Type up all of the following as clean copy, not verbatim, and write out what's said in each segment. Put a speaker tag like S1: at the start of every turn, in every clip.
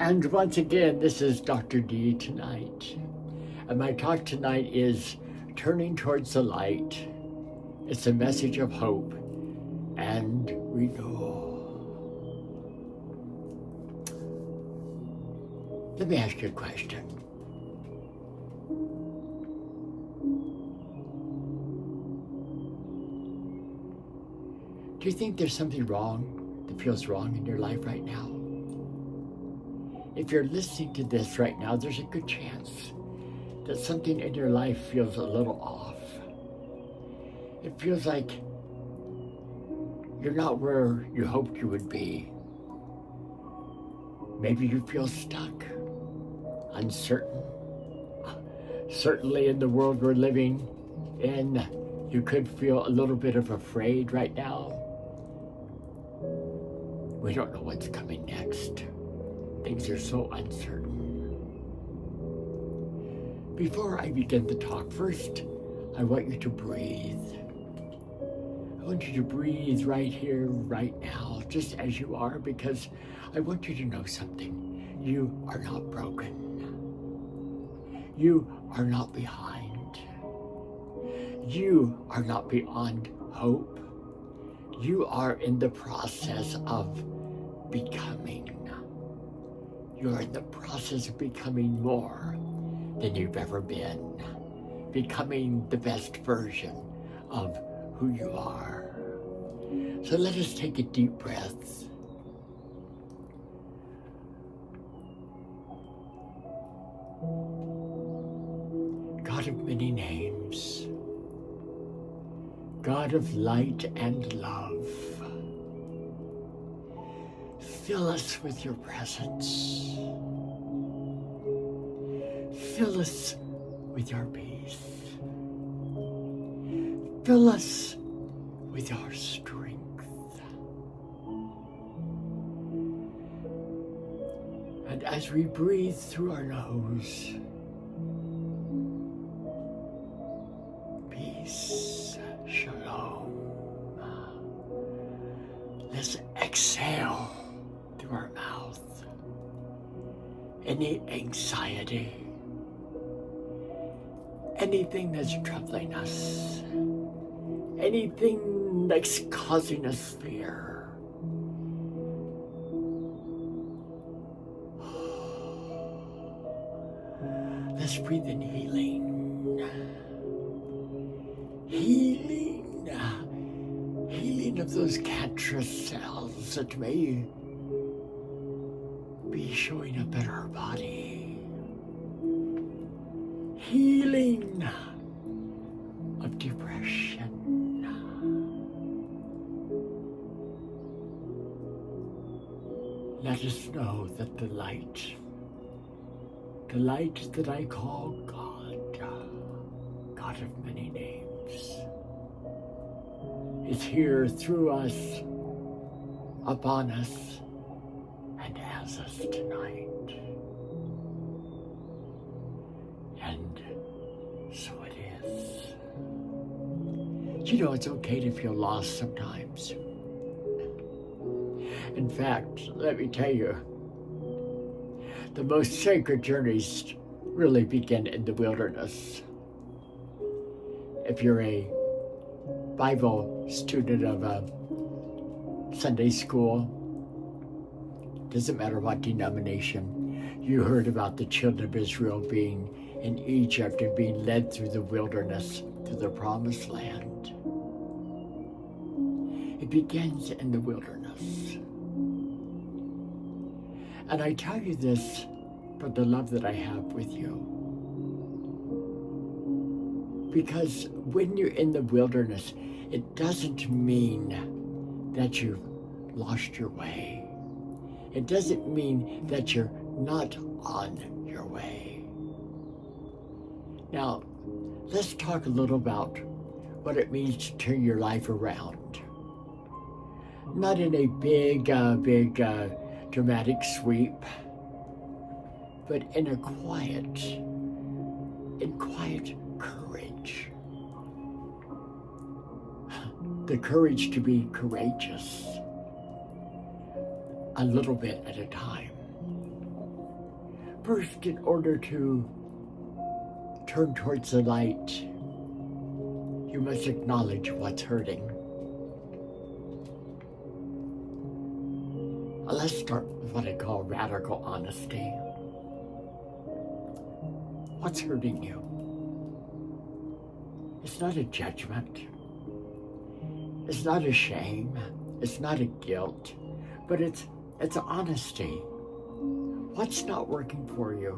S1: And once again, this is Dr. D tonight. And my talk tonight is Turning Towards the Light. It's a message of hope and renewal. Let me ask you a question. Do you think there's something wrong that feels wrong in your life right now? If you're listening to this right now, there's a good chance that something in your life feels a little off. It feels like you're not where you hoped you would be. Maybe you feel stuck, uncertain. Certainly in the world we're living in, you could feel a little bit of afraid right now. We don't know what's coming next. Things are so uncertain. Before I begin to talk, first, I want you to breathe. I want you to breathe right here, right now, just as you are, because I want you to know something. You are not broken. You are not behind. You are not beyond hope. You are in the process of becoming. You're in the process of becoming more than you've ever been. Becoming the best version of who you are. So let us take a deep breath. God of many names, God of light and love, fill us with your presence. Fill us with your peace. Fill us with your strength. And as we breathe through our nose, peace, shalom. Let's exhale through our mouth any anxiety, anything that's troubling us, anything that's causing us fear. Let's breathe in healing. Healing of those cancerous cells that may be showing up in our body. Healing of depression. Let us know that the light that I call God, God of many names, is here through us, upon us, and as us tonight. And so it is. You know, it's okay to feel lost sometimes. In fact, let me tell you, the most sacred journeys really begin in the wilderness. If you're a Bible student of a Sunday school, doesn't matter what denomination, you heard about the children of Israel being in Egypt and being led through the wilderness to the promised land. It begins in the wilderness. And I tell you this for the love that I have with you. Because when you're in the wilderness, it doesn't mean that you've lost your way. It doesn't mean that you're not on your way. Now, let's talk a little about what it means to turn your life around. Not in a big, dramatic sweep, but in a quiet courage. The courage to be courageous, a little bit at a time. First, in order to turn towards the light, you must acknowledge what's hurting. Let's start with what I call radical honesty. What's hurting you? It's not a judgment. It's not a shame. It's not a guilt. But it's honesty. What's not working for you?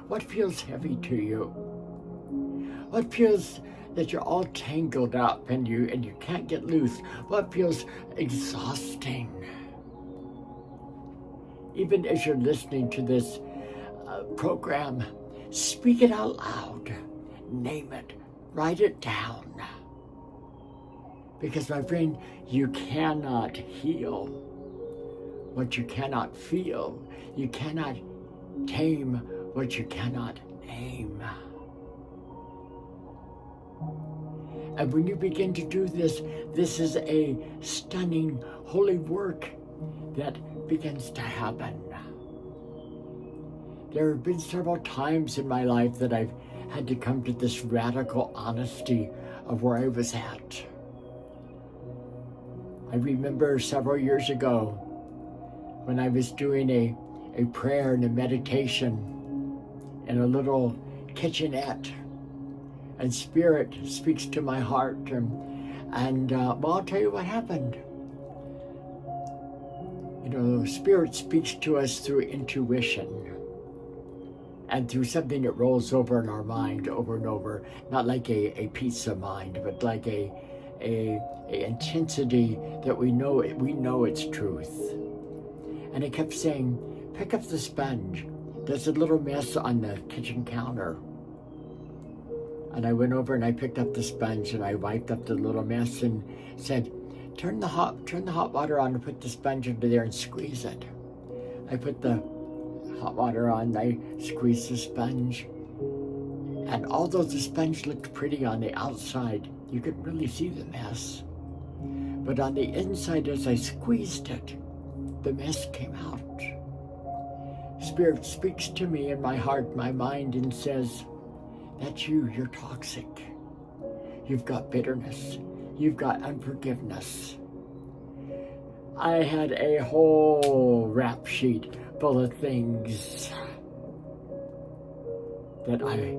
S1: What feels heavy to you? What feels that you're all tangled up and you can't get loose? What feels exhausting? Even as you're listening to this program, speak it out loud. Name it. Write it down. Because, my friend, you cannot heal what you cannot feel. You cannot tame what you cannot name. And when you begin to do this, this is a stunning holy work that begins to happen. There have been several times in my life that I've had to come to this radical honesty of where I was at. I remember several years ago when I was doing a prayer and a meditation in a little kitchenette, and Spirit speaks to my heart, and well, I'll tell you what happened. You know, Spirit speaks to us through intuition and through something that rolls over in our mind over and over, not like a pizza mind, but like a intensity that we know it's truth. And it kept saying, pick up the sponge. There's a little mess on the kitchen counter. And I went over and I picked up the sponge and I wiped up the little mess and said, turn the hot water on and put the sponge under there and squeeze it. I put the hot water on, I squeezed the sponge. And although the sponge looked pretty on the outside, you could really see the mess. But on the inside, as I squeezed it, the mess came out. Spirit speaks to me in my heart, my mind, and says, that's you're toxic. You've got bitterness. You've got unforgiveness. I had a whole rap sheet full of things that I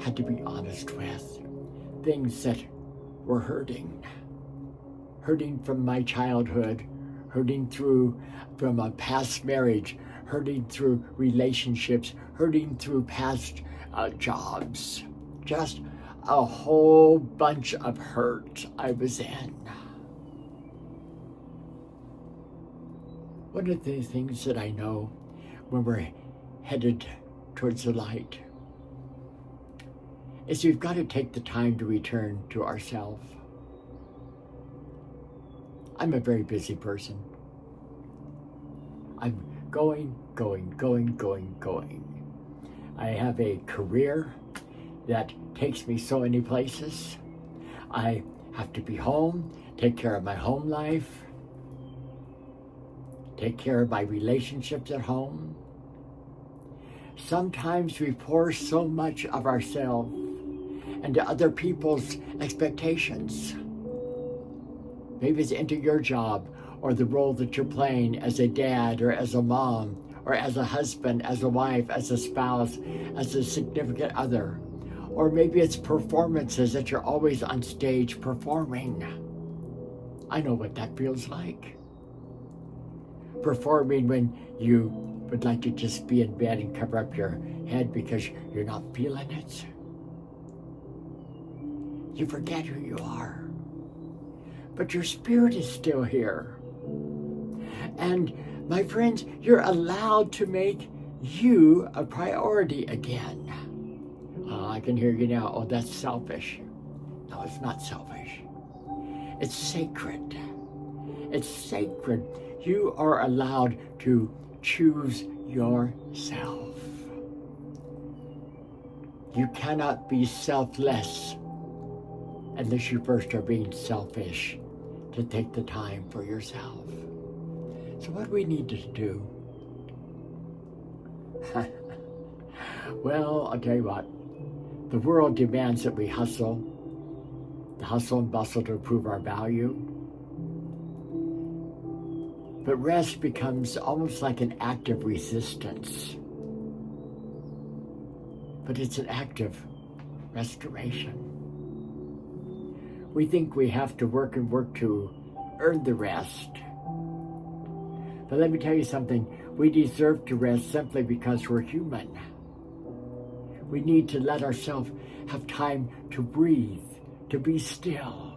S1: had to be honest with. Things that were hurting from my childhood, hurting from a past marriage, hurting through relationships, hurting through past jobs. Just a whole bunch of hurt I was in. One of the things that I know when we're headed towards the light is we've got to take the time to return to ourselves. I'm a very busy person. I'm going. I have a career that takes me so many places. I have to be home, take care of my home life, take care of my relationships at home. Sometimes we pour so much of ourselves into other people's expectations. Maybe it's into your job or the role that you're playing as a dad or as a mom or as a husband, as a wife, as a spouse, as a significant other. Or maybe it's performances that you're always on stage performing. I know what that feels like. Performing when you would like to just be in bed and cover up your head because you're not feeling it. You forget who you are. But your spirit is still here. And my friends, you're allowed to make you a priority again. I can hear you now. Oh, that's selfish. No, it's not selfish. It's sacred. It's sacred. You are allowed to choose yourself. You cannot be selfless unless you first are being selfish to take the time for yourself. So what we need to do Well, I'll tell you what. The world demands that we hustle, the hustle and bustle to prove our value. But rest becomes almost like an act of resistance. But it's an act of restoration. We think we have to work and work to earn the rest. But let me tell you something. We deserve to rest simply because we're human. We need to let ourselves have time to breathe, to be still.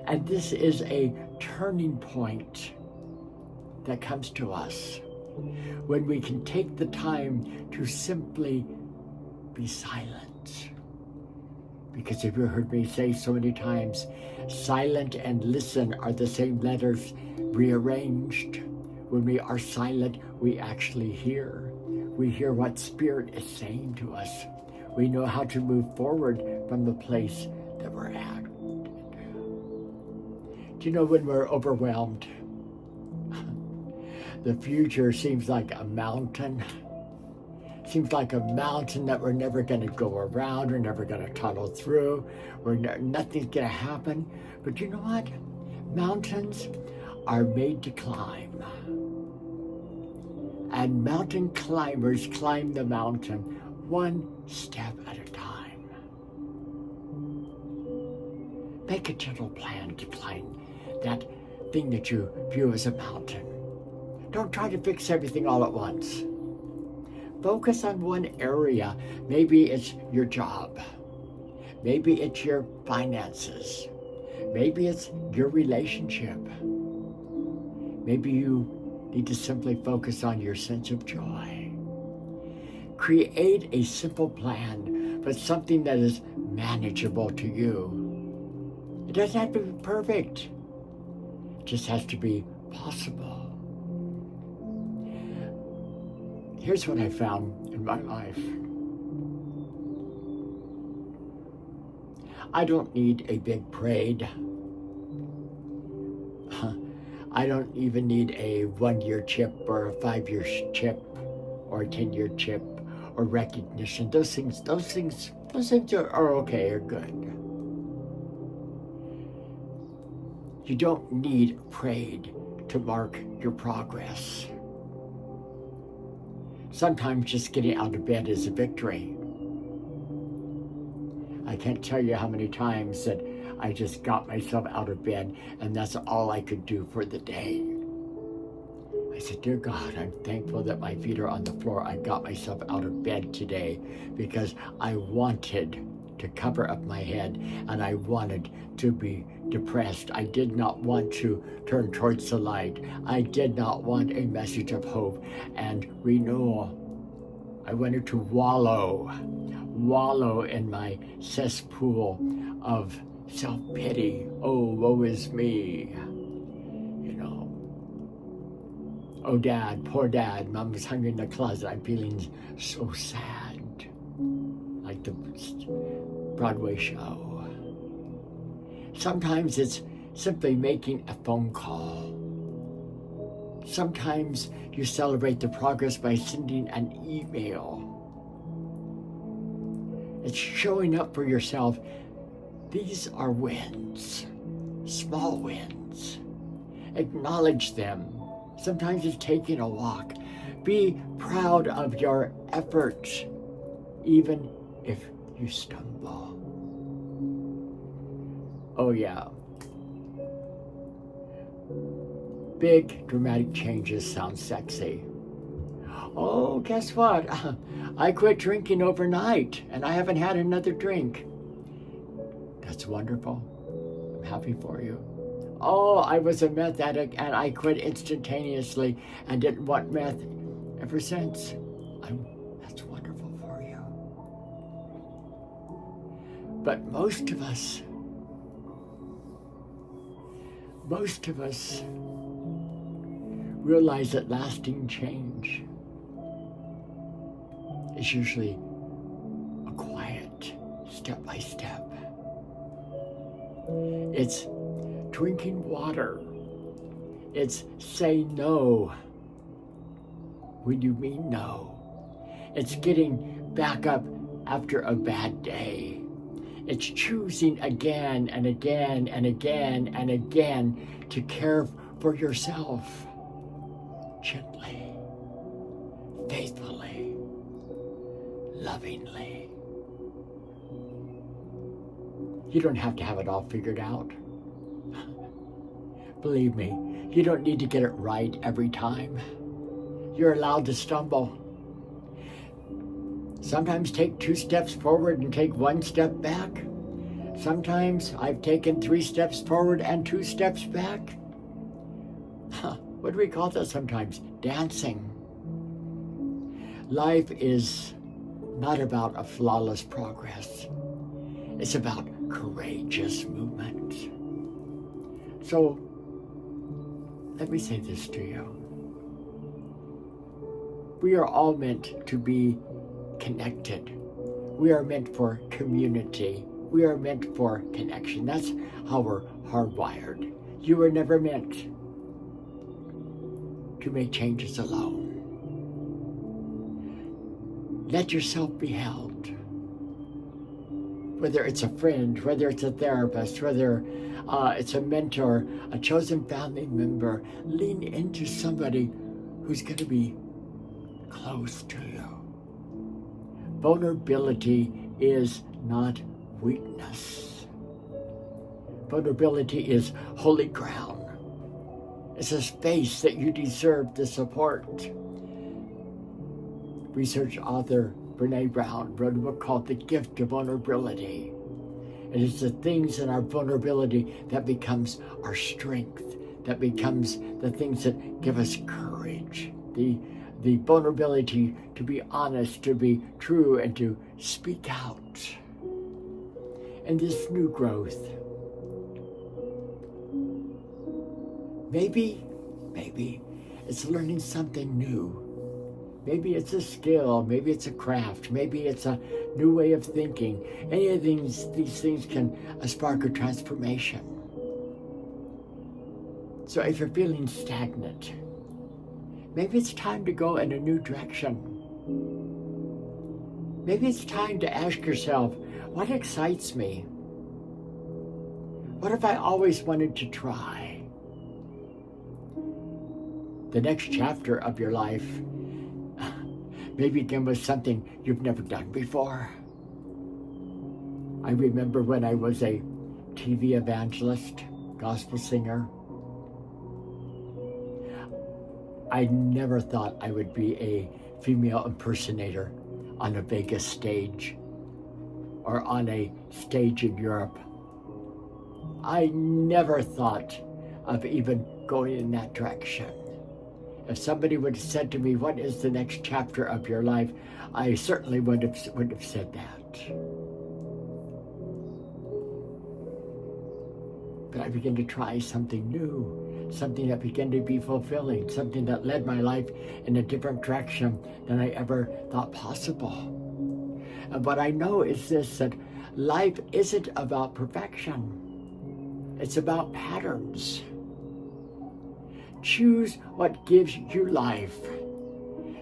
S1: And this is a turning point that comes to us when we can take the time to simply be silent. Because if you heard me say so many times, silent and listen are the same letters rearranged. When we are silent, we actually hear. We hear what Spirit is saying to us. We know how to move forward from the place that we're at. Do you know when we're overwhelmed? The future seems like a mountain. Seems like a mountain that we're never going to go around. We're never going to tunnel through. Nothing's going to happen. But you know what? Mountains are made to climb. And mountain climbers climb the mountain one step at a time. Make a gentle plan to climb that thing that you view as a mountain. Don't try to fix everything all at once. Focus on one area. Maybe it's your job. Maybe it's your finances. Maybe it's your relationship. Maybe you need to simply focus on your sense of joy. Create a simple plan, but something that is manageable to you. It doesn't have to be perfect. It just has to be possible. Here's what I found in my life. I don't need a big parade. I don't even need a 1-year chip or a 5-year chip or a 10-year chip or recognition. Those things are okay, are good. You don't need a parade to mark your progress. Sometimes just getting out of bed is a victory. I can't tell you how many times that I just got myself out of bed and that's all I could do for the day. I said, dear God, I'm thankful that my feet are on the floor. I got myself out of bed today because I wanted to cover up my head and I wanted to be depressed. I did not want to turn towards the light. I did not want a message of hope and renewal. I wanted to wallow in my cesspool of self-pity. Oh, woe is me. You know, oh, Dad, poor Dad, Mom's hungry in the closet. I'm feeling so sad. Like the Broadway show. Sometimes it's simply making a phone call. Sometimes you celebrate the progress by sending an email. It's showing up for yourself. These are wins, small wins. Acknowledge them. Sometimes it's taking a walk. Be proud of your effort, even if you stumble. Oh yeah. Big dramatic changes sound sexy. Oh, guess what? I quit drinking overnight and I haven't had another drink. That's wonderful. I'm happy for you. Oh, I was a meth addict and I quit instantaneously and didn't want meth ever since. That's wonderful for you. But most of us realize that lasting change is usually a quiet, step by step. It's drinking water. It's say no when you mean no. It's getting back up after a bad day. It's choosing again and again and again and again to care for yourself gently, faithfully, lovingly. You don't have to have it all figured out. Believe me, you don't need to get it right every time. You're allowed to stumble. Sometimes take 2 steps forward and take 1 step back. Sometimes I've taken 3 steps forward and 2 steps back. What do we call that sometimes? Dancing. Life is not about a flawless progress. It's about courageous movement. So, let me say this to you. We are all meant to be connected. We are meant for community. We are meant for connection. That's how we're hardwired. You were never meant to make changes alone. Let yourself be held. Whether it's a friend, whether it's a therapist, whether it's a mentor, a chosen family member, lean into somebody who's going to be close to you. Vulnerability is not weakness. Vulnerability is holy ground. It's a space that you deserve the support. Research author Brene Brown wrote a book called The Gift of Vulnerability. It is the things in our vulnerability that becomes our strength, that becomes the things that give us courage. The vulnerability to be honest, to be true, and to speak out. And this new growth, maybe it's learning something new. Maybe it's a skill, maybe it's a craft, maybe it's a new way of thinking. Any of these things can spark a transformation. So if you're feeling stagnant, maybe it's time to go in a new direction. Maybe it's time to ask yourself, what excites me? What have I always wanted to try? The next chapter of your life may begin with something you've never done before. I remember when I was a TV evangelist, gospel singer, I never thought I would be a female impersonator on a Vegas stage or on a stage in Europe. I never thought of even going in that direction. If somebody would have said to me, what is the next chapter of your life? I certainly would have said that. But I began to try something new, something that began to be fulfilling, something that led my life in a different direction than I ever thought possible. And what I know is this, that life isn't about perfection. It's about patterns. Choose what gives you life.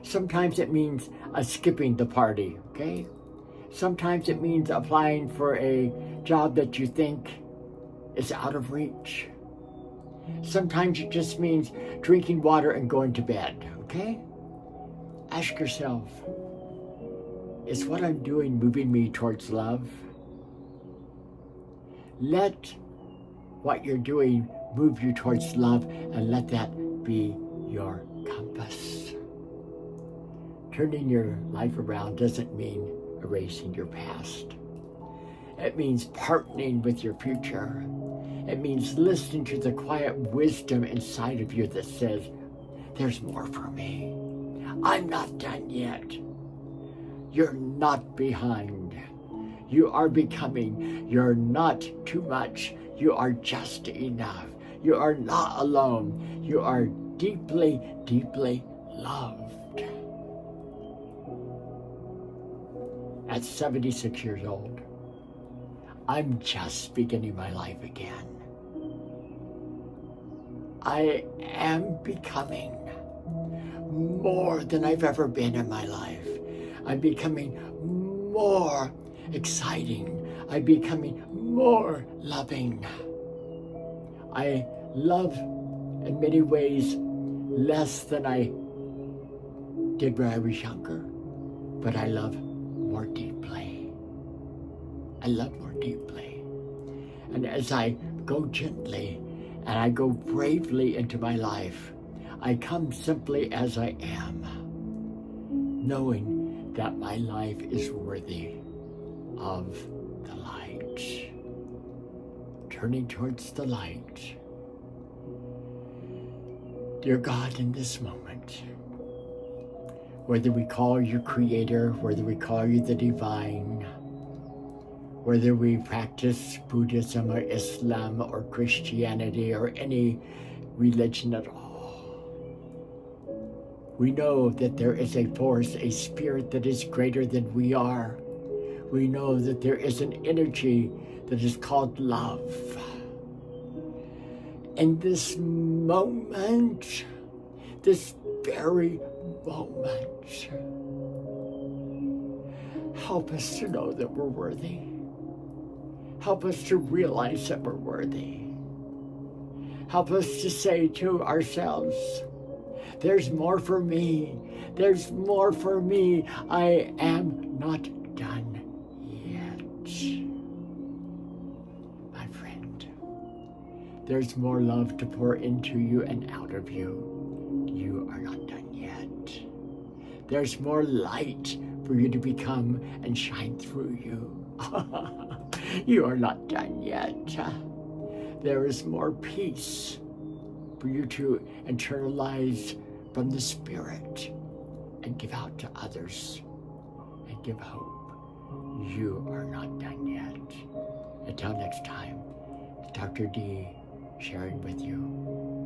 S1: Sometimes it means skipping the party, okay? Sometimes it means applying for a job that you think is out of reach. Sometimes it just means drinking water and going to bed, okay? Ask yourself, is what I'm doing moving me towards love? Let what you're doing move you towards love, and let that be your compass. Turning your life around doesn't mean erasing your past. It means partnering with your future. It means listening to the quiet wisdom inside of you that says, there's more for me. I'm not done yet. You're not behind. You are becoming. You're not too much. You are just enough. You are not alone. You are deeply, deeply loved. At 76 years old, I'm just beginning my life again. I am becoming more than I've ever been in my life. I'm becoming more exciting. I'm becoming more loving. I love in many ways less than I did when I was younger, but I love more deeply. I love more deeply. And as I go gently and I go bravely into my life, I come simply as I am, knowing that my life is worthy of the light. Turning towards the light. Dear God, in this moment, whether we call you Creator, whether we call you the Divine, whether we practice Buddhism or Islam or Christianity or any religion at all, we know that there is a force, a spirit that is greater than we are. We know that there is an energy that is called love. In this moment, this very moment, help us to know that we're worthy. Help us to realize that we're worthy. Help us to say to ourselves, there's more for me. There's more for me. I am not done yet. My friend, there's more love to pour into you and out of you. You are not done yet. There's more light for you to become and shine through you. You are not done yet. There is more peace for you to internalize from the Spirit and give out to others and give hope. You are not done yet. Until next time, Dr. D sharing with you.